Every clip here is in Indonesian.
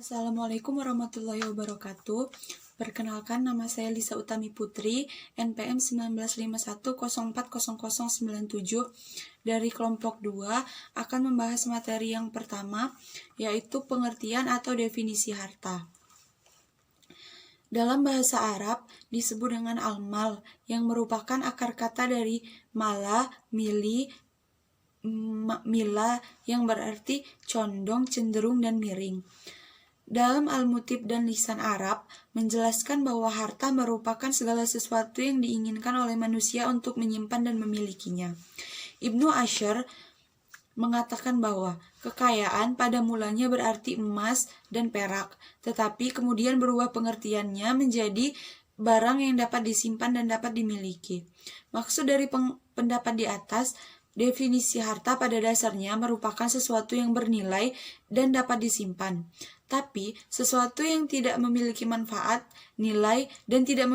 Assalamualaikum warahmatullahi wabarakatuh. Perkenalkan, nama saya Lisa Utami Putri, NPM 1951040097 dari kelompok 2 akan membahas materi yang pertama, yaitu pengertian atau definisi harta. Dalam bahasa Arab disebut dengan al-mal, yang merupakan akar kata dari mala, mila, yang berarti condong, cenderung, dan miring. Dalam Al-Mutib dan Lisan Arab menjelaskan bahwa harta merupakan segala sesuatu yang diinginkan oleh manusia untuk menyimpan dan memilikinya. Ibnu Ashar mengatakan bahwa kekayaan pada mulanya berarti emas dan perak, tetapi kemudian berubah pengertiannya menjadi barang yang dapat disimpan dan dapat dimiliki. Maksud dari pendapat di atas, definisi harta pada dasarnya merupakan sesuatu yang bernilai dan dapat disimpan. Tapi sesuatu yang tidak memiliki manfaat, nilai, dan tidak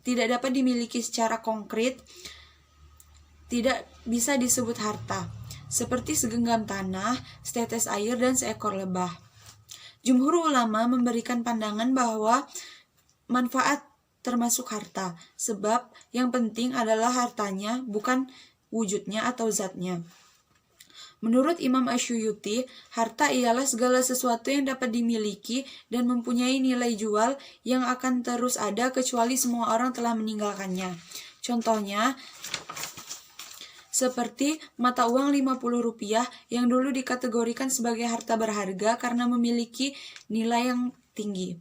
dapat dimiliki secara konkret tidak bisa disebut harta, seperti segenggam tanah, setetes air, dan seekor lebah. Jumhur ulama memberikan pandangan bahwa manfaat termasuk harta, sebab yang penting adalah hartanya, bukan wujudnya atau zatnya. Menurut Imam Asyuyuti, harta ialah segala sesuatu yang dapat dimiliki dan mempunyai nilai jual yang akan terus ada kecuali semua orang telah meninggalkannya. Contohnya, seperti mata uang Rp50 yang dulu dikategorikan sebagai harta berharga karena memiliki nilai yang tinggi.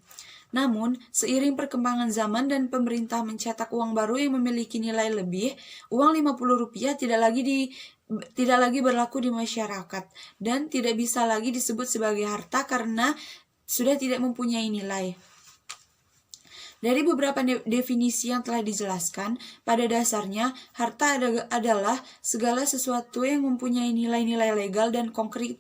Namun, seiring perkembangan zaman dan pemerintah mencetak uang baru yang memiliki nilai lebih, uang Rp50 tidak lagi berlaku di masyarakat dan tidak bisa lagi disebut sebagai harta karena sudah tidak mempunyai nilai. Dari beberapa definisi yang telah dijelaskan, pada dasarnya harta adalah segala sesuatu yang mempunyai nilai-nilai legal dan konkret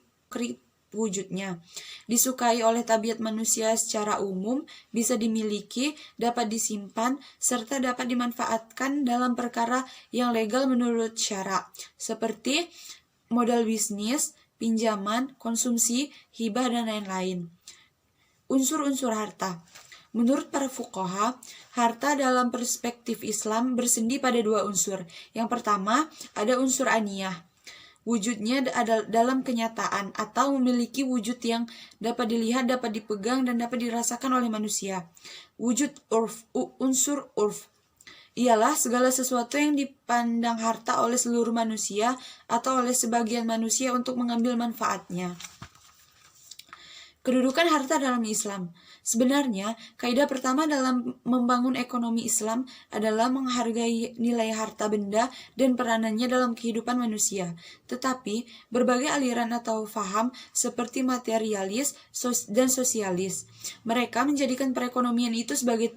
wujudnya, disukai oleh tabiat manusia secara umum, bisa dimiliki, dapat disimpan, serta dapat dimanfaatkan dalam perkara yang legal menurut syara, seperti modal bisnis, pinjaman, konsumsi, hibah, dan lain-lain. Unsur-unsur harta. Menurut para fuqaha, harta dalam perspektif Islam bersendi pada dua unsur. Yang pertama, ada unsur aniyah. Wujudnya dalam kenyataan atau memiliki wujud yang dapat dilihat, dapat dipegang, dan dapat dirasakan oleh manusia. Wujud unsur urf ialah segala sesuatu yang dipandang harta oleh seluruh manusia atau oleh sebagian manusia untuk mengambil manfaatnya. Kedudukan harta dalam Islam. Sebenarnya, kaidah pertama dalam membangun ekonomi Islam adalah menghargai nilai harta benda dan peranannya dalam kehidupan manusia. Tetapi, berbagai aliran atau faham seperti materialis dan sosialis, mereka menjadikan perekonomian itu sebagai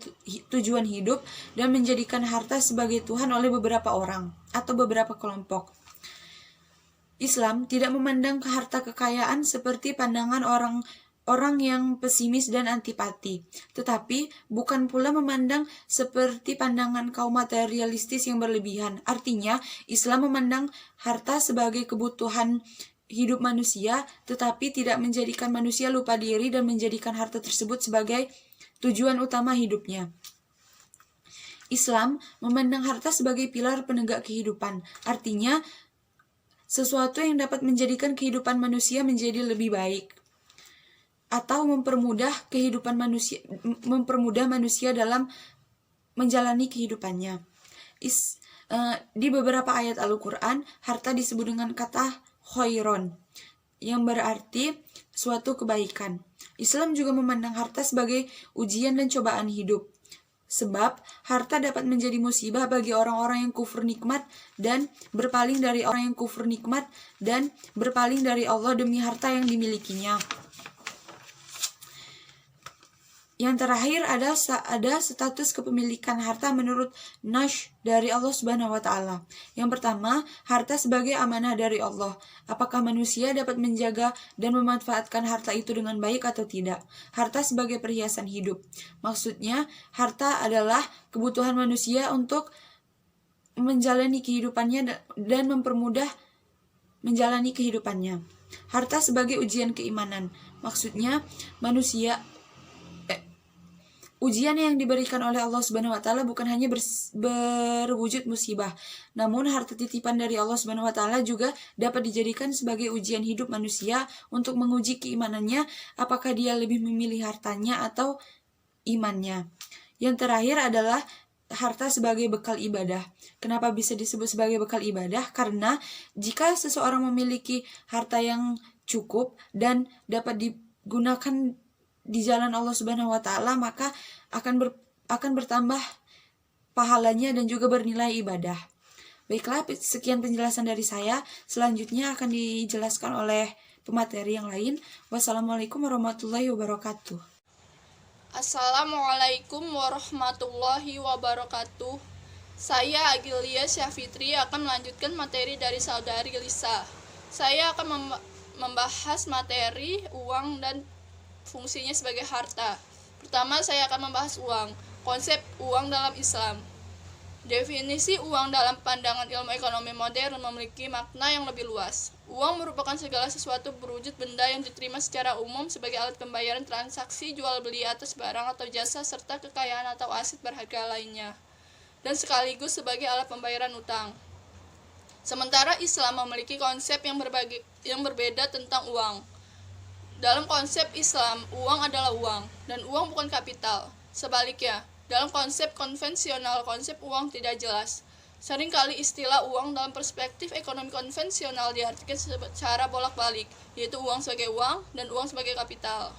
tujuan hidup dan menjadikan harta sebagai Tuhan oleh beberapa orang atau beberapa kelompok. Islam tidak memandang harta kekayaan seperti pandangan orang yang pesimis dan antipati, tetapi bukan pula memandang seperti pandangan kaum materialistis yang berlebihan. Artinya, Islam memandang harta sebagai kebutuhan hidup manusia, tetapi tidak menjadikan manusia lupa diri dan menjadikan harta tersebut sebagai tujuan utama hidupnya. Islam memandang harta sebagai pilar penegak kehidupan, artinya sesuatu yang dapat menjadikan kehidupan manusia menjadi lebih baik, atau mempermudah manusia dalam menjalani kehidupannya. Di beberapa ayat Al-Quran, harta disebut dengan kata khairon, yang berarti suatu kebaikan. Islam juga memandang harta sebagai ujian dan cobaan hidup, sebab harta dapat menjadi musibah bagi orang-orang yang kufur nikmat dan berpaling dari Allah demi harta yang dimilikinya. Yang terakhir ada status kepemilikan harta menurut Nash dari Allah Subhanahu wa Ta'ala. Yang pertama, harta sebagai amanah dari Allah. Apakah manusia dapat menjaga dan memanfaatkan harta itu dengan baik atau tidak? Harta sebagai perhiasan hidup. Maksudnya, harta adalah kebutuhan manusia untuk menjalani kehidupannya dan mempermudah menjalani kehidupannya. Harta sebagai ujian keimanan. Maksudnya, ujian yang diberikan oleh Allah Subhanahu wa taala bukan hanya berwujud musibah, namun harta titipan dari Allah Subhanahu wa taala juga dapat dijadikan sebagai ujian hidup manusia untuk menguji keimanannya, apakah dia lebih memilih hartanya atau imannya. Yang terakhir adalah harta sebagai bekal ibadah. Kenapa bisa disebut sebagai bekal ibadah? Karena jika seseorang memiliki harta yang cukup dan dapat digunakan di jalan Allah Subhanahu wa taala, maka akan bertambah pahalanya dan juga bernilai ibadah. Baiklah, sekian penjelasan dari saya. Selanjutnya akan dijelaskan oleh pemateri yang lain. Wassalamualaikum warahmatullahi wabarakatuh. Assalamualaikum warahmatullahi wabarakatuh. Saya Agilia Syafitri akan melanjutkan materi dari saudari Lisa. Saya akan membahas materi uang dan fungsinya sebagai harta. Pertama, saya akan membahas uang. Konsep uang dalam Islam. Definisi uang dalam pandangan ilmu ekonomi modern memiliki makna yang lebih luas. Uang merupakan segala sesuatu berwujud benda yang diterima secara umum sebagai alat pembayaran transaksi jual beli atas barang atau jasa serta kekayaan atau aset berharga lainnya, dan sekaligus sebagai alat pembayaran utang. Sementara Islam memiliki konsep yang berbeda tentang uang. Dalam konsep Islam, uang adalah uang, dan uang bukan kapital. Sebaliknya, dalam konsep konvensional, konsep uang tidak jelas. Seringkali istilah uang dalam perspektif ekonomi konvensional diartikan secara bolak-balik, yaitu uang sebagai uang dan uang sebagai kapital.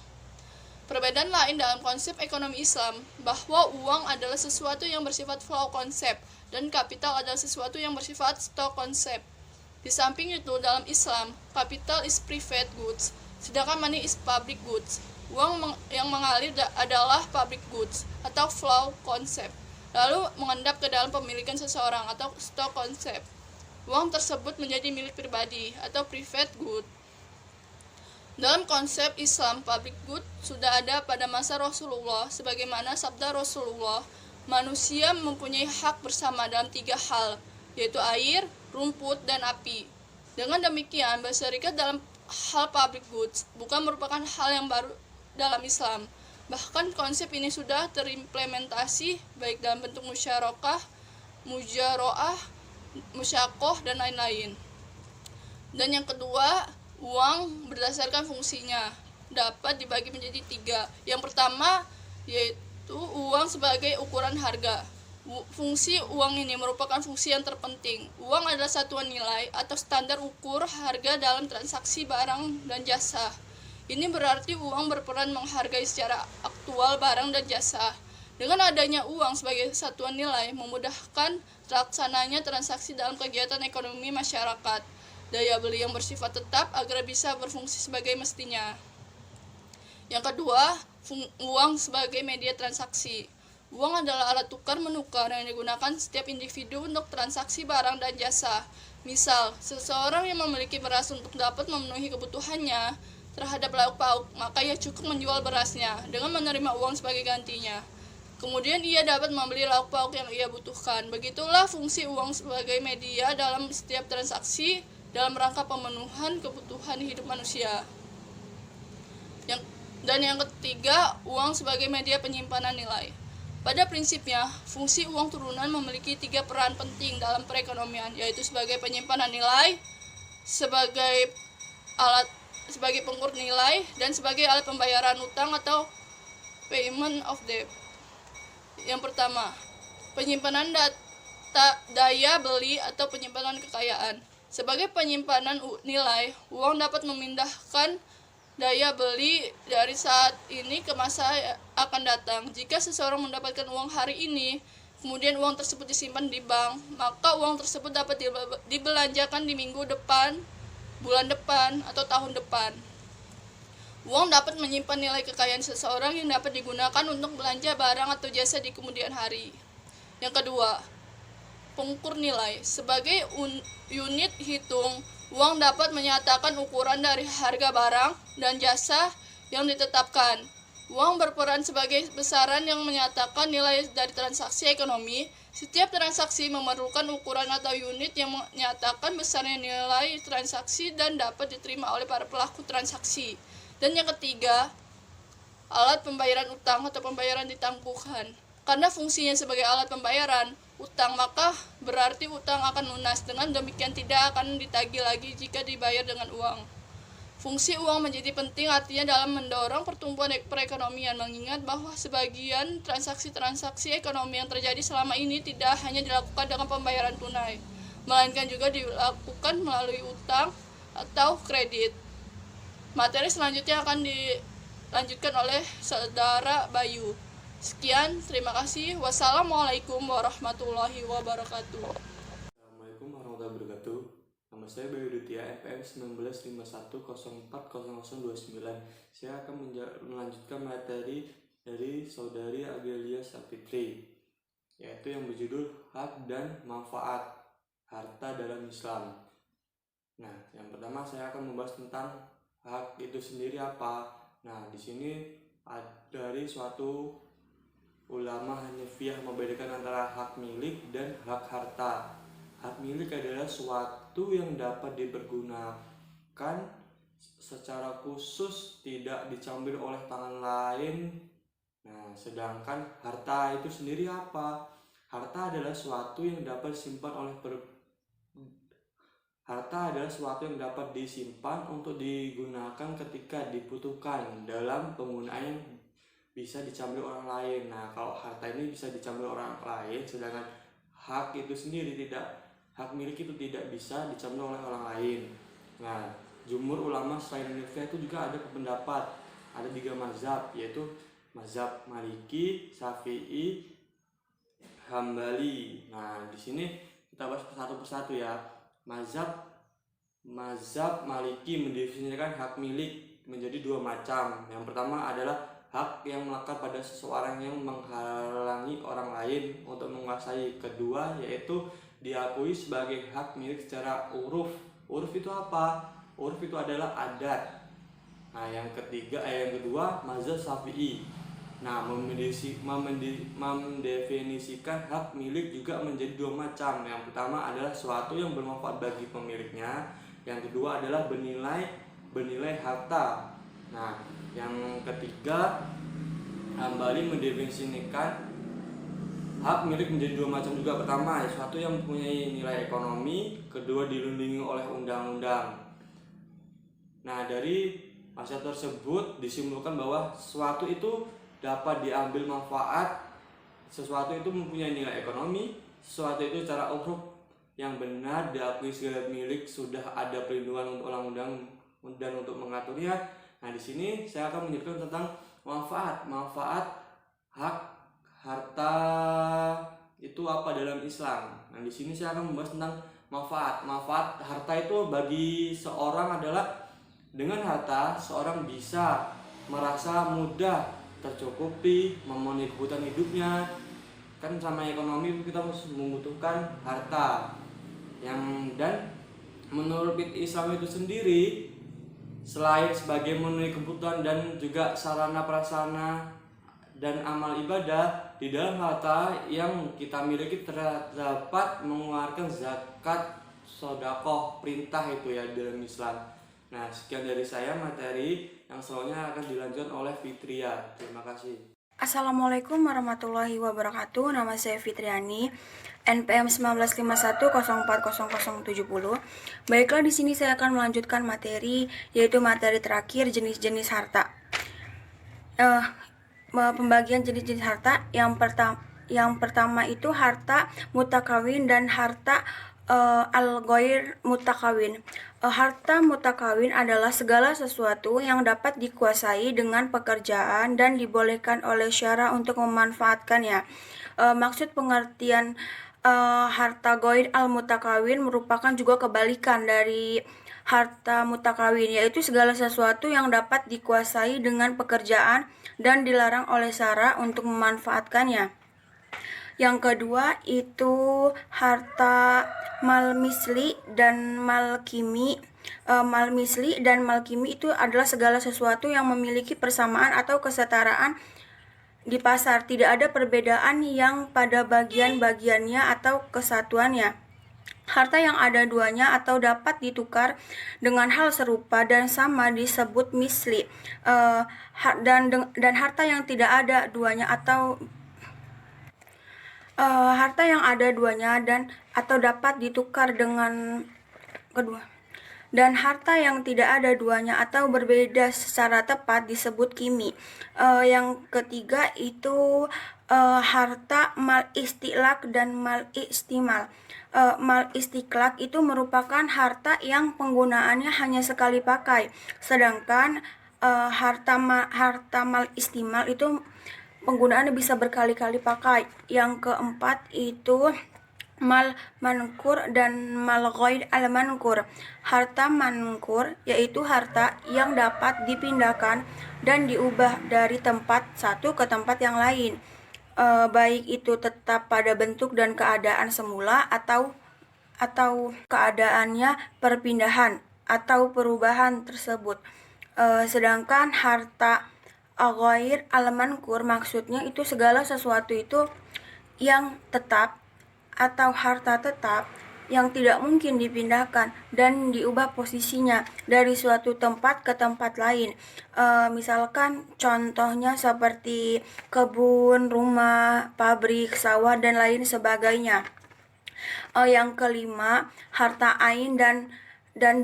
Perbedaan lain dalam konsep ekonomi Islam, bahwa uang adalah sesuatu yang bersifat flow konsep, dan kapital adalah sesuatu yang bersifat stock konsep. Di samping itu, dalam Islam, capital is private goods, sedangkan money is public goods. Uang yang mengalir adalah public goods atau flow konsep, lalu mengendap ke dalam pemilikan seseorang atau stock konsep. Uang tersebut menjadi milik pribadi atau private good. Dalam konsep Islam, public good sudah ada pada masa Rasulullah, sebagaimana sabda Rasulullah, manusia mempunyai hak bersama dalam 3 hal, yaitu air, rumput, dan api. Dengan demikian, berserikat dalam hal public goods bukan merupakan hal yang baru dalam Islam. Bahkan konsep ini sudah terimplementasi baik dalam bentuk musyarakah, mujaroah, musyakoh, dan lain-lain. Dan yang kedua, uang berdasarkan fungsinya dapat dibagi menjadi 3. Yang pertama yaitu uang sebagai ukuran harga. Fungsi uang ini merupakan fungsi yang terpenting. Uang adalah satuan nilai atau standar ukur harga dalam transaksi barang dan jasa. Ini berarti uang berperan menghargai secara aktual barang dan jasa. Dengan adanya uang sebagai satuan nilai, memudahkan terlaksananya transaksi dalam kegiatan ekonomi masyarakat. Daya beli yang bersifat tetap agar bisa berfungsi sebagai mestinya. Yang kedua, uang sebagai media transaksi. Uang adalah alat tukar-menukar yang digunakan setiap individu untuk transaksi barang dan jasa. Misal, seseorang yang memiliki beras untuk dapat memenuhi kebutuhannya terhadap lauk pauk, maka ia cukup menjual berasnya dengan menerima uang sebagai gantinya. Kemudian ia dapat membeli lauk pauk yang ia butuhkan. Begitulah fungsi uang sebagai media dalam setiap transaksi dalam rangka pemenuhan kebutuhan hidup manusia. Dan yang ketiga, uang sebagai media penyimpanan nilai. Pada prinsipnya, fungsi uang turunan memiliki 3 peran penting dalam perekonomian, yaitu sebagai penyimpanan nilai, sebagai pengukur nilai, dan sebagai alat pembayaran utang atau payment of debt. Yang pertama, penyimpanan daya beli atau penyimpanan kekayaan. Sebagai penyimpanan nilai, uang dapat memindahkan daya beli dari saat ini ke masa akan datang. Jika seseorang mendapatkan uang hari ini, kemudian uang tersebut disimpan di bank, maka uang tersebut dapat dibelanjakan di minggu depan, bulan depan, atau tahun depan. Uang dapat menyimpan nilai kekayaan seseorang yang dapat digunakan untuk belanja barang atau jasa di kemudian hari. Yang kedua, pengukur nilai. Sebagai unit hitung, uang dapat menyatakan ukuran dari harga barang dan jasa yang ditetapkan. Uang berperan sebagai besaran yang menyatakan nilai dari transaksi ekonomi. Setiap transaksi memerlukan ukuran atau unit yang menyatakan besarnya nilai transaksi dan dapat diterima oleh para pelaku transaksi. Dan yang ketiga, alat pembayaran utang atau pembayaran ditangguhkan. Karena fungsinya sebagai alat pembayaran utang, maka berarti utang akan lunas. Dengan demikian tidak akan ditagih lagi jika dibayar dengan uang. Fungsi uang menjadi penting artinya dalam mendorong pertumbuhan perekonomian, mengingat bahwa sebagian transaksi-transaksi ekonomi yang terjadi selama ini tidak hanya dilakukan dengan pembayaran tunai, melainkan juga dilakukan melalui utang atau kredit. Materi selanjutnya akan dilanjutkan oleh Saudara Bayu. Sekian, terima kasih. Wassalamualaikum warahmatullahi wabarakatuh. Assalamualaikum warahmatullahi wabarakatuh. Nama saya Bayu Ditya, NPM 1951040029. Saya akan melanjutkan materi dari Saudari Agelia Syafitri, yaitu yang berjudul Hak dan Manfaat Harta dalam Islam. Nah, yang pertama saya akan membahas tentang hak itu sendiri apa. Nah, di sini dari suatu ulama Hanafiyah membedakan antara hak milik dan hak harta. Hak milik adalah suatu yang dapat dipergunakan secara khusus, tidak diambil oleh tangan lain. Nah, sedangkan harta itu sendiri apa? Harta adalah suatu yang dapat disimpan untuk digunakan ketika dibutuhkan dalam penggunaan yang bisa dicambil orang lain. Nah, kalau harta ini bisa dicambil orang lain, sedangkan hak milik itu tidak bisa dicambil oleh orang lain. Nah, jumhur ulama selain Hanafiyah itu juga ada pendapat, ada 3 mazhab, yaitu mazhab Maliki, Syafi'i, Hambali. Nah, di sini kita bahas satu persatu ya. Mazhab Maliki mendefinisikan hak milik menjadi 2 macam. Yang pertama adalah hak yang melekat pada seseorang yang menghalangi orang lain untuk menguasai. Kedua, yaitu diakui sebagai hak milik secara uruf. Uruf itu apa? Uruf itu adalah adat. Nah, yang kedua, mazhab Syafi'i. Nah, mendefinisikan hak milik juga menjadi 2 macam. Yang pertama adalah suatu yang bermanfaat bagi pemiliknya. Yang kedua adalah bernilai harta. Nah, yang ketiga, Hambali mendefinisikan hak milik menjadi 2 macam juga. Pertama, suatu yang mempunyai nilai ekonomi. Kedua, dilindungi oleh undang-undang. Nah, dari mazhab tersebut disimpulkan bahwa sesuatu itu dapat diambil manfaat, sesuatu itu mempunyai nilai ekonomi, sesuatu itu secara uruf yang benar diakui segala milik, sudah ada perlindungan untuk undang-undang dan untuk mengaturnya. Nah, di sini saya akan menyebutkan tentang manfaat hak harta itu apa dalam Islam. Nah, di sini saya akan membahas tentang manfaat harta itu bagi seorang adalah dengan harta seorang bisa merasa mudah tercukupi, memenuhi kebutuhan hidupnya. Kan sama ekonomi kita membutuhkan harta. Dan menurut Islam itu sendiri, selain sebagai memenuhi kebutuhan dan juga sarana prasarana dan amal ibadah, di dalam harta yang kita miliki terdapat mengeluarkan zakat, sedekah, perintah itu ya dalam Islam. Nah, sekian dari saya materi yang selanjutnya akan dilanjutkan oleh Fitria. Terima kasih. Assalamualaikum warahmatullahi wabarakatuh. Nama saya Fitriani, NPM 1951040070. Baiklah, di sini saya akan melanjutkan materi, yaitu materi terakhir, jenis-jenis harta. Pembagian jenis-jenis harta yang pertama itu harta mutakawin dan harta al-ghair mutakawin. Harta mutakawin adalah segala sesuatu yang dapat dikuasai dengan pekerjaan dan dibolehkan oleh syara untuk memanfaatkannya. Maksud pengertian harta ghair al-mutakawin merupakan juga kebalikan dari harta mutakawin, yaitu segala sesuatu yang dapat dikuasai dengan pekerjaan dan dilarang oleh syara untuk memanfaatkannya. Yang kedua itu harta malmisli dan malkimi. Malmisli dan malkimi itu adalah segala sesuatu yang memiliki persamaan atau kesetaraan di pasar. Tidak ada perbedaan yang pada bagian-bagiannya atau kesatuannya. Harta yang ada duanya atau dapat ditukar dengan hal serupa dan sama disebut misli. Dan harta yang tidak ada duanya atau harta yang ada duanya dan atau dapat ditukar dengan kedua. Dan harta yang tidak ada duanya atau berbeda secara tepat disebut kimi. Yang ketiga itu harta mal istiqlaq dan mal istimal. Mal istiqlaq itu merupakan harta yang penggunaannya hanya sekali pakai, sedangkan harta mal istimal itu penggunaannya bisa berkali-kali pakai. Yang keempat itu mal mankur dan mal ghair al mankur. Harta mankur yaitu harta yang dapat dipindahkan dan diubah dari tempat satu ke tempat yang lain, baik itu tetap pada bentuk dan keadaan semula atau keadaannya perpindahan atau perubahan tersebut. Sedangkan harta ghair al mankur maksudnya itu segala sesuatu itu yang tetap atau harta tetap yang tidak mungkin dipindahkan dan diubah posisinya dari suatu tempat ke tempat lain. Misalkan contohnya seperti kebun, rumah, pabrik, sawah, dan lain sebagainya. Yang kelima, harta ain dan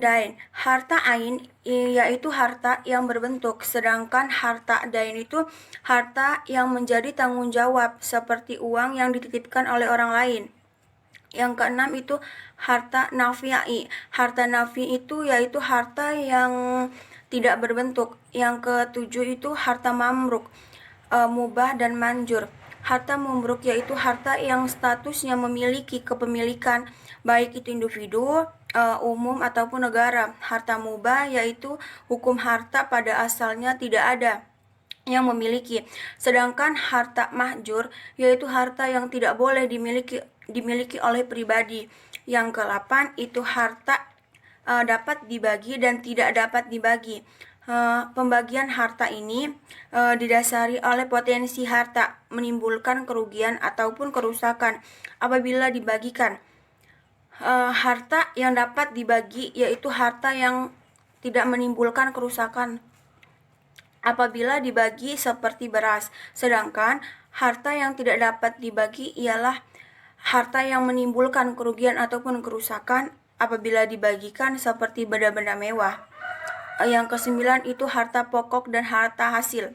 dain. Harta ain yaitu harta yang berbentuk, sedangkan harta dain itu harta yang menjadi tanggung jawab seperti uang yang dititipkan oleh orang lain. Yang keenam itu harta nafi'i. Harta nafi itu yaitu harta yang tidak berbentuk. Yang ketujuh itu harta mamruk, mubah dan manjur. Harta mamruk yaitu harta yang statusnya memiliki kepemilikan, baik itu individu, umum ataupun negara. Harta mubah yaitu hukum harta pada asalnya tidak ada yang memiliki. Sedangkan harta mahjur yaitu harta yang tidak boleh dimiliki oleh pribadi. Yang ke-8 itu harta dapat dibagi dan tidak dapat dibagi. Pembagian harta ini didasari oleh potensi harta menimbulkan kerugian ataupun kerusakan apabila dibagikan. Harta yang dapat dibagi yaitu harta yang tidak menimbulkan kerusakan apabila dibagi seperti beras. Sedangkan harta yang tidak dapat dibagi ialah harta yang menimbulkan kerugian ataupun kerusakan apabila dibagikan seperti benda-benda mewah. Yang ke-9 itu harta pokok dan harta hasil.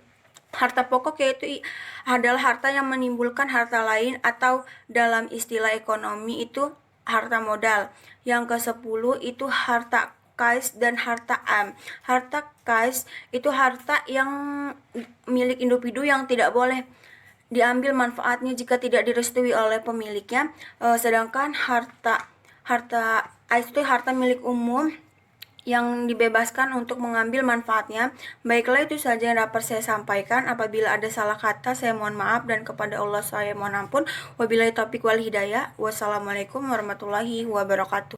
Harta pokok yaitu adalah harta yang menimbulkan harta lain atau dalam istilah ekonomi itu harta modal. Yang ke-10 itu harta kais dan harta am. Harta kais itu harta yang milik individu yang tidak boleh diambil manfaatnya jika tidak direstui oleh pemiliknya. Sedangkan harta ais itu harta milik umum yang dibebaskan untuk mengambil manfaatnya. Baiklah, itu saja yang dapat saya sampaikan. Apabila ada salah kata, saya mohon maaf, dan kepada Allah saya mohon ampun. Wabillahi taufiq wal hidayah. Wassalamualaikum warahmatullahi wabarakatuh.